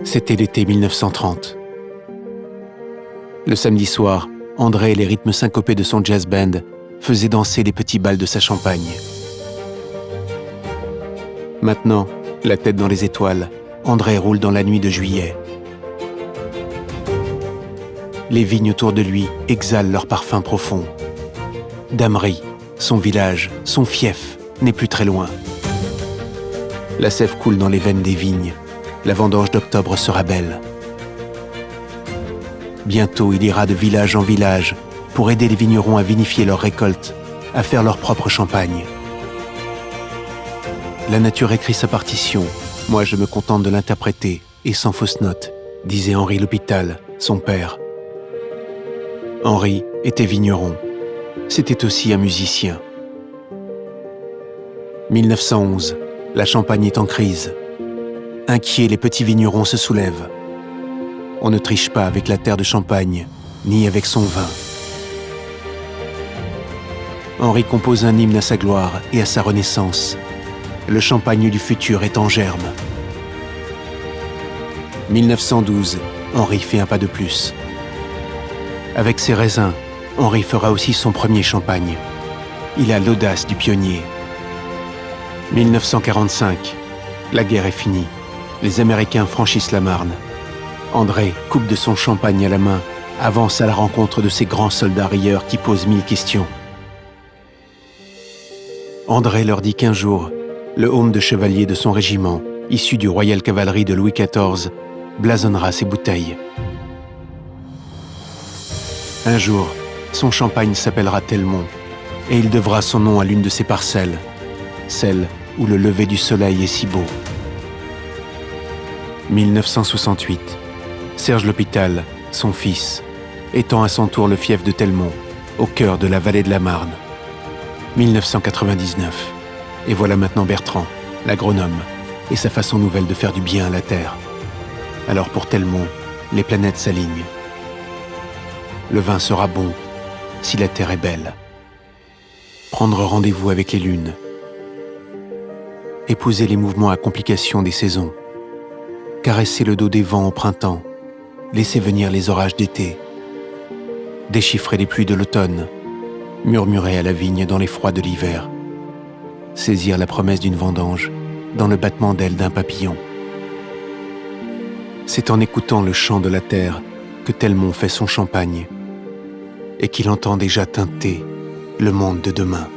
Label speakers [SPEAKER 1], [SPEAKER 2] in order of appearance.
[SPEAKER 1] C'était l'été 1930. Le samedi soir, André et les rythmes syncopés de son jazz band faisaient danser les petits bals de sa Champagne. Maintenant, la tête dans les étoiles, André roule dans la nuit de juillet. Les vignes autour de lui exhalent leur parfum profond. Damery, son village, son fief, n'est plus très loin. La sève coule dans les veines des vignes. La vendange d'octobre sera belle. Bientôt, il ira de village en village pour aider les vignerons à vinifier leurs récoltes, à faire leur propre champagne. La nature écrit sa partition. Moi, je me contente de l'interpréter, et sans fausse note, disait Henri L'Hôpital, son père. Henri était vigneron. C'était aussi un musicien. 1911, la Champagne est en crise. Inquiets, les petits vignerons se soulèvent. On ne triche pas avec la terre de Champagne, ni avec son vin. Henri compose un hymne à sa gloire et à sa renaissance. Le Champagne du futur est en germe. 1912, Henri fait un pas de plus. Avec ses raisins, Henri fera aussi son premier champagne. Il a l'audace du pionnier. 1945, la guerre est finie. Les Américains franchissent la Marne. André, coupe de son champagne à la main, avance à la rencontre de ces grands soldats rieurs qui posent 1000 questions. André leur dit qu'un jour, le aume de chevalier de son régiment, issu du Royal Cavalry de Louis XIV, blasonnera ses bouteilles. Un jour, son champagne s'appellera Telmont, et il devra son nom à l'une de ses parcelles, celle où le lever du soleil est si beau. 1968, Serge L'Hôpital, son fils, étend à son tour le fief de Telmont, au cœur de la vallée de la Marne. 1999, et voilà maintenant Bertrand, l'agronome, et sa façon nouvelle de faire du bien à la terre. Alors pour Telmont, les planètes s'alignent. Le vin sera bon, si la terre est belle. Prendre rendez-vous avec les lunes. Épouser les mouvements à complications des saisons. Caresser le dos des vents au printemps. Laisser venir les orages d'été. Déchiffrer les pluies de l'automne. Murmurer à la vigne dans les froids de l'hiver. Saisir la promesse d'une vendange dans le battement d'ailes d'un papillon. C'est en écoutant le chant de la terre que Telmont fait son champagne et qu'il entend déjà teinter le monde de demain.